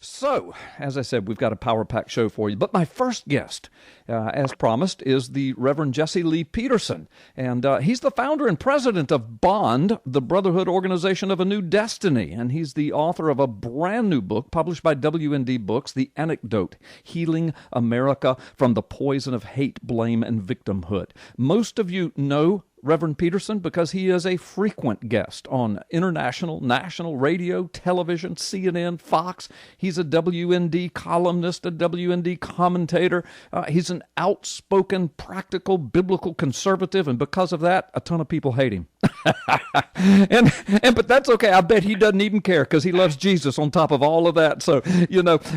So, as I said, we've got a power-packed show for you. But my first guest, as promised, is the Reverend Jesse Lee Peterson. And he's the founder and president of BOND, the Brotherhood Organization of a New Destiny. And he's the author of a brand new book published by WND Books, The Anecdote, Healing America from the Poison of Hate, Blame, and Victimhood. Most of you know Reverend Peterson because he is a frequent guest on international, national radio, television, CNN, Fox. He's a WND columnist, a WND commentator. He's an outspoken, practical, biblical conservative, and because of that, a ton of people hate him. But that's okay. I bet he doesn't even care because he loves Jesus on top of all of that. So,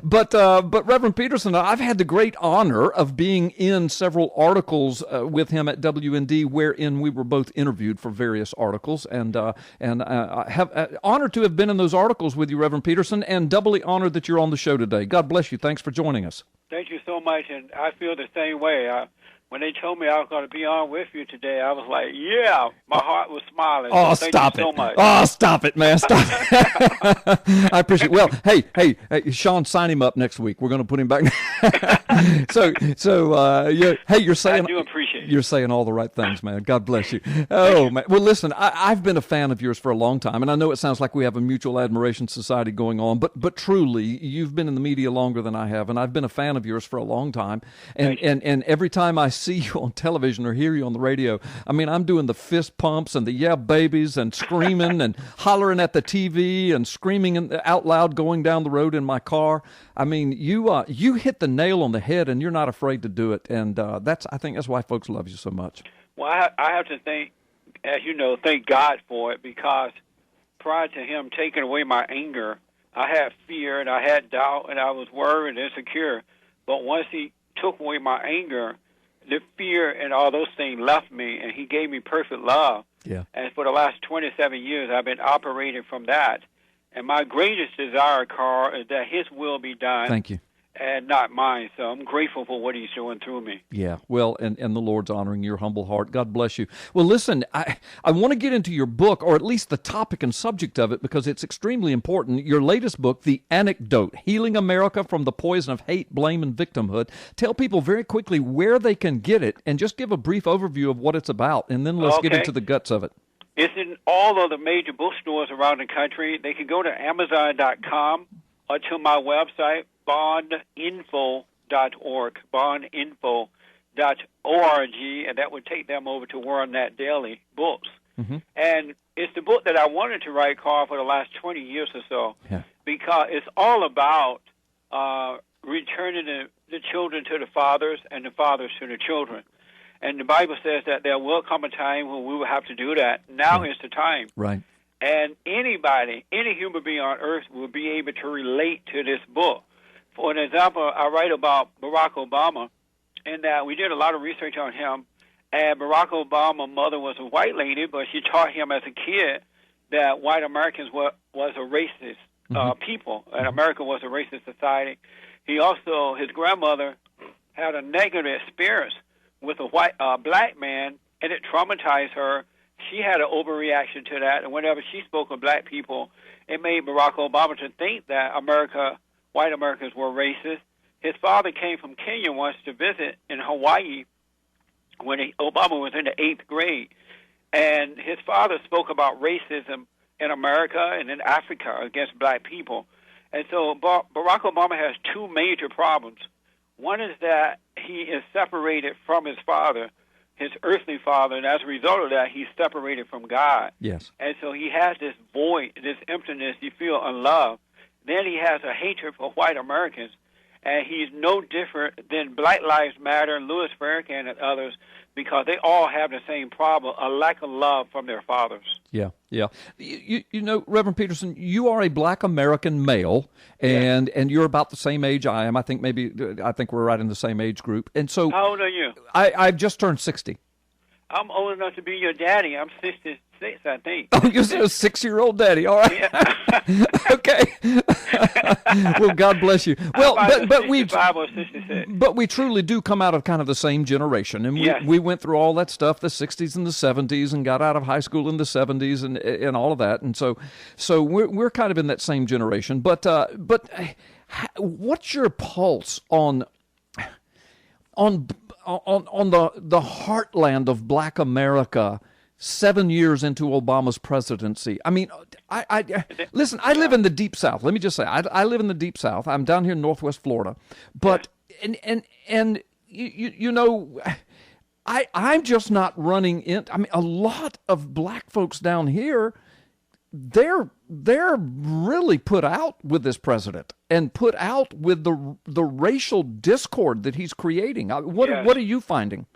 but Reverend Peterson, I've had the great honor of being in several articles with him at WND wherein we were both interviewed for various articles, and I have honored to have been in those articles with you, Reverend Peterson, and doubly honored that you're on the show today. God bless you. Thanks for joining us. Thank you so much, and I feel the same way. When they told me I was going to be on with you today, I was like, yeah, my heart was smiling. Oh, so stop it. So much. Oh, stop it, man. Stop it. I appreciate it. Well, hey, Sean, sign him up next week. We're going to put him back. You're saying, I do appreciate it. You're saying all the right things, man. God bless you. Oh, man. Well, listen, I've been a fan of yours for a long time, and I know it sounds like we have a mutual admiration society going on, but truly, you've been in the media longer than I have, and I've been a fan of yours for a long time, and every time I see you on television or hear you on the radio, I mean, I'm doing the fist pumps and the yeah babies and screaming and hollering at the TV and screaming out loud going down the road in my car. I mean, you hit the nail on the head, and you're not afraid to do it, and I think that's why folks love you so much. Well, I have to thank God for it, because prior to him taking away my anger, I had fear and I had doubt and I was worried and insecure. But once he took away my anger, the fear and all those things left me, and he gave me perfect love. Yeah. And for the last 27 years, I've been operating from that. And my greatest desire, Carl, is that his will be done. Thank you. And not mine. So I'm grateful for what he's doing through me. Yeah, well, and the Lord's honoring your humble heart. God bless you. Well, listen, I want to get into your book, or at least the topic and subject of it, because it's extremely important. Your latest book, The Anecdote, Healing America from the Poison of Hate, Blame, and Victimhood. Tell people very quickly where they can get it, and just give a brief overview of what it's about, and then let's get into the guts of it. It's in all of the major bookstores around the country. They can go to Amazon.com or to my website, bondinfo.org, bondinfo.org, and that would take them over to WorldNet Daily Books. Mm-hmm. And it's the book that I wanted to write, Carl, for the last 20 years or so, because it's all about returning the children to the fathers and the fathers to the children. And the Bible says that there will come a time when we will have to do that. Now is the time. Right. And anybody, any human being on earth will be able to relate to this book. For an example, I write about Barack Obama, and that we did a lot of research on him. And Barack Obama's mother was a white lady, but she taught him as a kid that white Americans was a racist people, and America was a racist society. He also, his grandmother had a negative experience with a black man, and it traumatized her. She had an overreaction to that, and whenever she spoke of black people, it made Barack Obama to think that white Americans were racist. His father came from Kenya once to visit in Hawaii when Obama was in the 8th grade, and his father spoke about racism in America and in Africa against black people. And so Barack Obama has two major problems. One is that he is separated from his father, his earthly father, and as a result of that, he's separated from God. Yes. And so he has this void, this emptiness, you feel unloved. Then he has a hatred for white Americans, and he's no different than Black Lives Matter, Louis Farrakhan, and others, because they all have the same problem, a lack of love from their fathers. Yeah, yeah. You know, Reverend Peterson, you are a black American male, and you're about the same age I am. I think we're right in the same age group. And so, how old are you? I've just turned 60. I'm old enough to be your daddy. I'm 66, I think. Oh, you're a 6-year-old daddy. All right. Yeah. Okay. Well, God bless you. Well, but we 65 or 66. But we truly do come out of kind of the same generation, and Yes. we went through all that stuff, the 60s and the 70s, and got out of high school in the 70s, and all of that, and so we're kind of in that same generation. But what's your pulse on the heartland of Black America 7 years into Obama's presidency? I mean, listen, I live in the Deep South. Let me just say, I live in the Deep South. I'm down here in Northwest Florida. But, and you know, I'm just not running in. I mean, a lot of black folks down here, they're really put out with this president and put out with the racial discord that he's creating. What are you finding?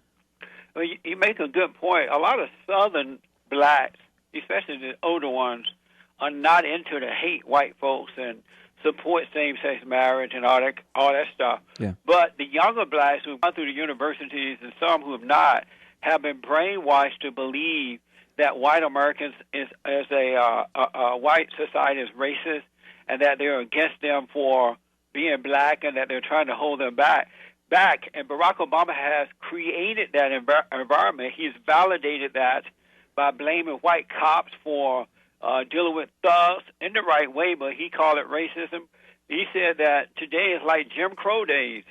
Well, you make a good point. A lot of Southern blacks, especially the older ones, are not into the hate white folks and support same-sex marriage and all that stuff. Yeah. But the younger blacks who've gone through the universities and some who have not have been brainwashed to believe that white Americans as a white society is racist and that they're against them for being black and that they're trying to hold them back. And Barack Obama has created that environment. He's validated that by blaming white cops for dealing with thugs in the right way, but he called it racism. He said that today is like Jim Crow days.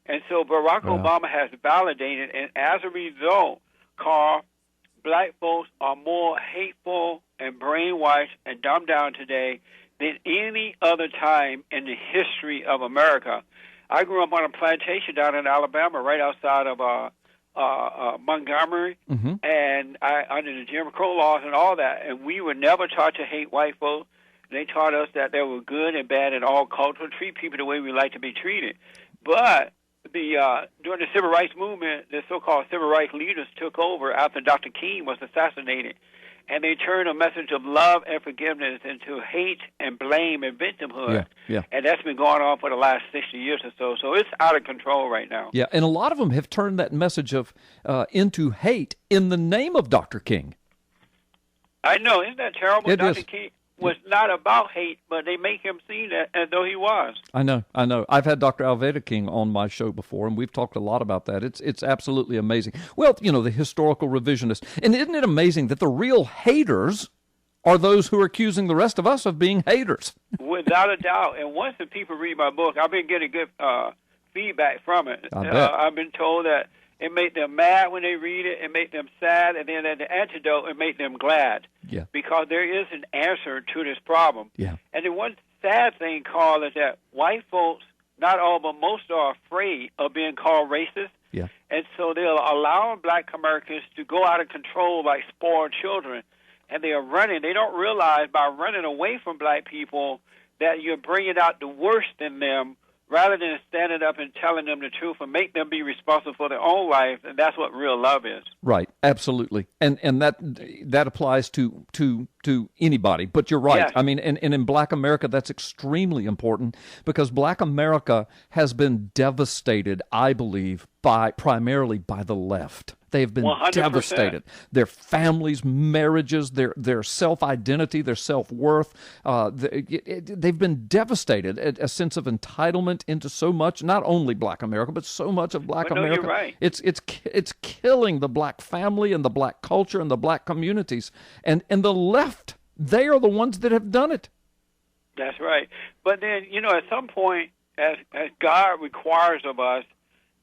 And so Barack Obama has validated, and as a result, Carl, black folks are more hateful and brainwashed and dumbed down today than any other time in the history of America. I grew up on a plantation down in Alabama, right outside of Montgomery, and under the Jim Crow laws and all that. And we were never taught to hate white folks. They taught us that they were good and bad in all cultures, treat people the way we like to be treated. But during the Civil Rights Movement, the so-called Civil Rights leaders took over after Dr. King was assassinated. And they turned a message of love and forgiveness into hate and blame and victimhood. Yeah. And that's been going on for the last 60 years or so. So it's out of control right now. Yeah, and a lot of them have turned that message of into hate in the name of Dr. King. I know. Isn't that terrible? It Dr. is. King was not about hate, but they make him see that as though he was. I know. I've had Dr. Alveda King on my show before, and we've talked a lot about that. It's absolutely amazing. Well, you know, the historical revisionist. And isn't it amazing that the real haters are those who are accusing the rest of us of being haters? Without a doubt. And once the people read my book, I've been getting good feedback from it. I bet. I've been told that it made them mad when they read it, it made them sad, and then at the antidote, it made them glad. Yeah. Because there is an answer to this problem. Yeah. And the one sad thing, Carl, is that white folks, not all, but most are afraid of being called racist. Yeah. And so they'll allow black Americans to go out of control like spoiled children. And they are running. They don't realize by running away from black people that you're bringing out the worst in them rather than standing up and telling them the truth and make them be responsible for their own life. And that's what real love is. Right, absolutely. And that applies to anybody. But you're right. Yes. I mean, and in Black America, that's extremely important because Black America has been devastated, I believe, primarily by the left. They have been 100%. devastated. Their families, marriages, their self-identity, their self-worth. They've been devastated. A sense of entitlement into so much, not only Black America, but so much of Black America. You're right. It's killing the Black family and the Black culture and the Black communities. And the left, they are the ones that have done it. That's right. But then, at some point, as God requires of us,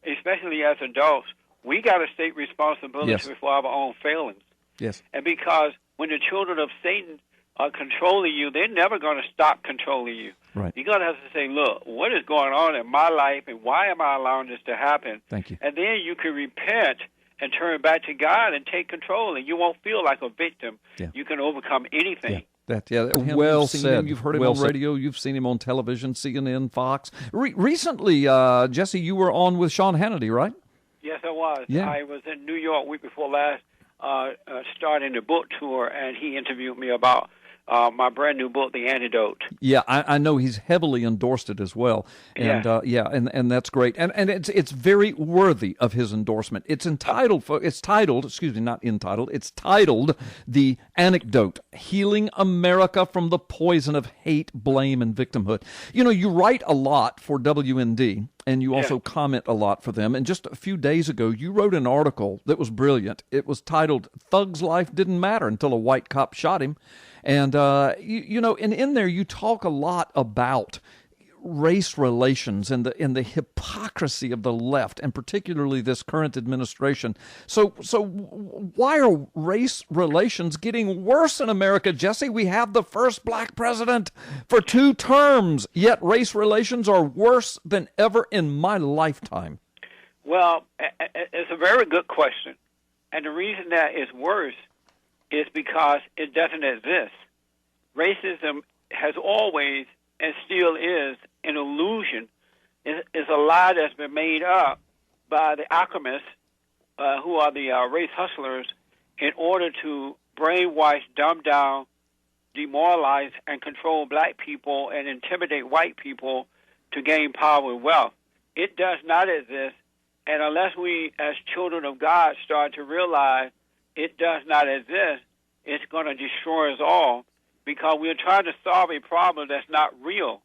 especially as adults, we got to take responsibility Yes. for our own failings. Yes. And because when the children of Satan are controlling you, they're never going to stop controlling you. Right. You're going to have to say, look, what is going on in my life and why am I allowing this to happen? Thank you. And then you can repent and turn back to God and take control, and you won't feel like a victim. Yeah. You can overcome anything. Well You've seen said. him, you've heard him well on said. radio, You've seen him on television, CNN, Fox. Recently, Jesse, you were on with Sean Hannity, right? Yes, I was. Yeah. I was in New York week before last, starting the book tour, and he interviewed me about my brand new book, The Antidote. Yeah, I know he's heavily endorsed it as well, and and that's great, and it's very worthy of his endorsement. It's titled, The Antidote: Healing America from the Poison of Hate, Blame, and Victimhood. You know, you write a lot for WND, and you also comment a lot for them. And just a few days ago, you wrote an article that was brilliant. It was titled "Thug's Life Didn't Matter Until a White Cop Shot Him." And, and in there you talk a lot about race relations and the hypocrisy of the left, and particularly this current administration. So why are race relations getting worse in America, Jesse? We have the first black president for 2 terms, yet race relations are worse than ever in my lifetime. Well, it's a very good question. And the reason that it's worse is because it doesn't exist. Racism has always and still is an illusion. It's a lie that's been made up by the alchemists, who are the race hustlers, in order to brainwash, dumb down, demoralize, and control black people and intimidate white people to gain power and wealth. It does not exist, and unless we, as children of God, start to realize it does not exist, it's going to destroy us all, because we're trying to solve a problem that's not real.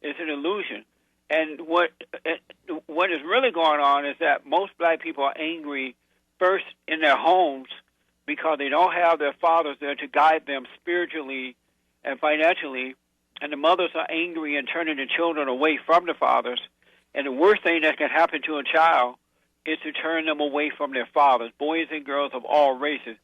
It's an illusion. And what is really going on is that most black people are angry first in their homes because they don't have their fathers there to guide them spiritually and financially, and the mothers are angry and turning the children away from the fathers. And the worst thing that can happen to a child is to turn them away from their fathers, boys and girls of all races.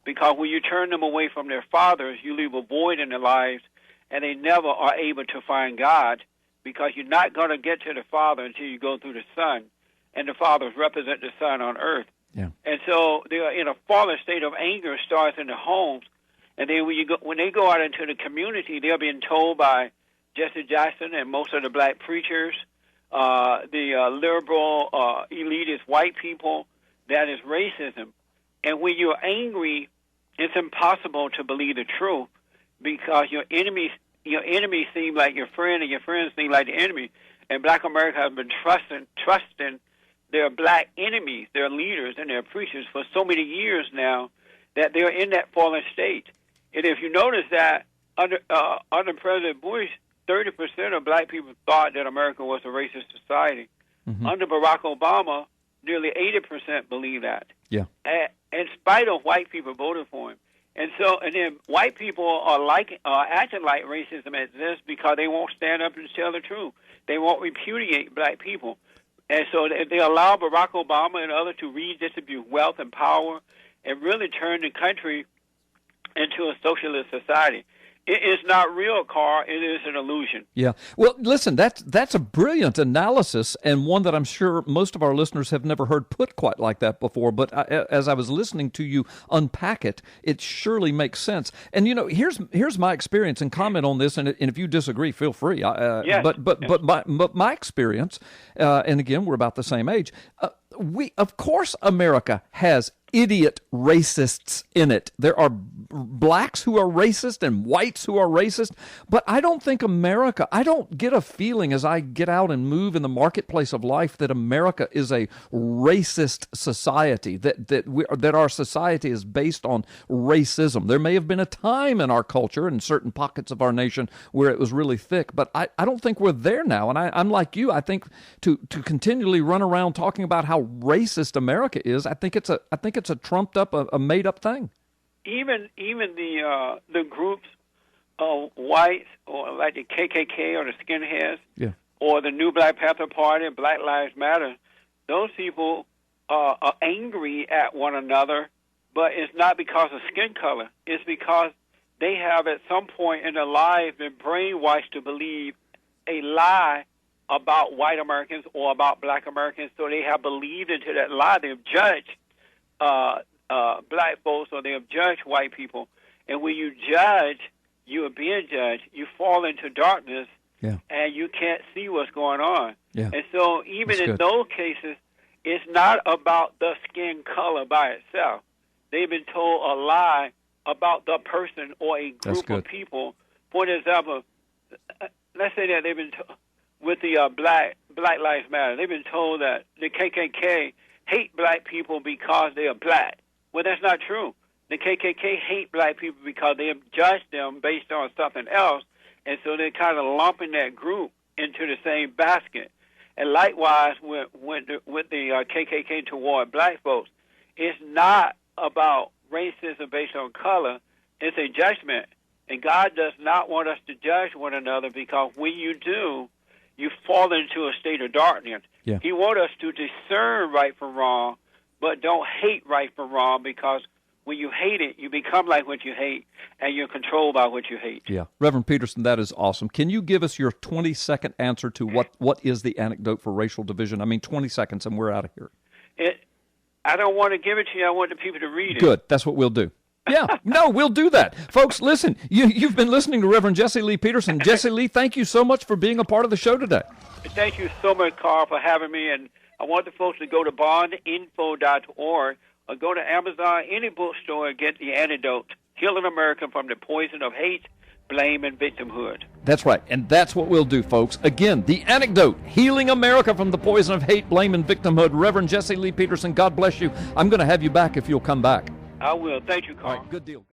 Because when you turn them away from their fathers, you leave a void in their lives, and they never are able to find God, because you're not going to get to the Father until you go through the Son, and the fathers represent the Son on earth. Yeah. And so they are in a fallen state of anger, starts in the homes, and then when they go out into the community, they're being told by Jesse Jackson and most of the black preachers, the liberal, elitist white people, that is racism. And when you're angry, it's impossible to believe the truth, because your enemies seem like your friend, and your friends seem like the enemy. And black America has been trusting their black enemies, their leaders, and their preachers for so many years now that they're in that fallen state. And if you notice that under President Bush, 30% of black people thought that America was a racist society. Mm-hmm. Under Barack Obama, nearly 80% believe that. Yeah. In spite of white people voting for him. And then white people are acting like racism exists because they won't stand up and tell the truth. They won't repudiate black people. And so they allow Barack Obama and others to redistribute wealth and power and really turn the country into a socialist society. It is not real, Carl. It is an illusion. Yeah. Well, listen, that's a brilliant analysis, and one that I'm sure most of our listeners have never heard put quite like that before. But as I was listening to you unpack it, it surely makes sense. And here's my experience, and comment on this. And if you disagree, feel free. Yes. But my experience, and again, we're about the same age. Of course, America has idiot racists in it. There are blacks who are racist and whites who are racist, but I don't get a feeling as I get out and move in the marketplace of life that America is a racist society, that our society is based on racism. There may have been a time in our culture and certain pockets of our nation where it was really thick, but I don't think we're there now. And I'm like you. I think to continually run around talking about how racist America is, I think it's a trumped up, a made up thing. Even the groups of whites, or like the KKK or the skinheads, or the New Black Panther Party, Black Lives Matter, those people are angry at one another, but it's not because of skin color. It's because they have at some point in their lives been brainwashed to believe a lie about white Americans or about black Americans, so they have believed into that lie. They've judged black folks, or they have judged white people. And when you judge, you are being judged. You fall into darkness, and you can't see what's going on. Yeah. And so even in those cases, it's not about the skin color by itself. They've been told a lie about the person or a group of people. For example, let's say that they've been with the Black Lives Matter, they've been told that the KKK hate black people because they are black. Well, that's not true. The KKK hate black people because they have judged them based on something else, and so they're kind of lumping that group into the same basket. And likewise, with the KKK toward black folks, it's not about racism based on color. It's a judgment. And God does not want us to judge one another, because when you do, you fall into a state of darkness. Yeah. He wants us to discern right from wrong, but don't hate right from wrong, because when you hate it, you become like what you hate, and you're controlled by what you hate. Yeah. Reverend Peterson, that is awesome. Can you give us your 20-second answer to what is the antidote for racial division? I mean, 20 seconds and we're out of here. I don't want to give it to you. I want the people to read it. Good. That's what we'll do. Yeah, no, we'll do that. Folks, listen, you've been listening to Reverend Jesse Lee Peterson. Jesse Lee, thank you so much for being a part of the show today. Thank you so much, Carl, for having me. And I want the folks to go to bondinfo.org or go to Amazon, any bookstore, and get the antidote, Healing America from the Poison of Hate, Blame, and Victimhood. That's right, and that's what we'll do, folks. Again, the antidote, Healing America from the Poison of Hate, Blame, and Victimhood. Reverend Jesse Lee Peterson, God bless you. I'm going to have you back if you'll come back. I will. Thank you, Carl. All right, good deal.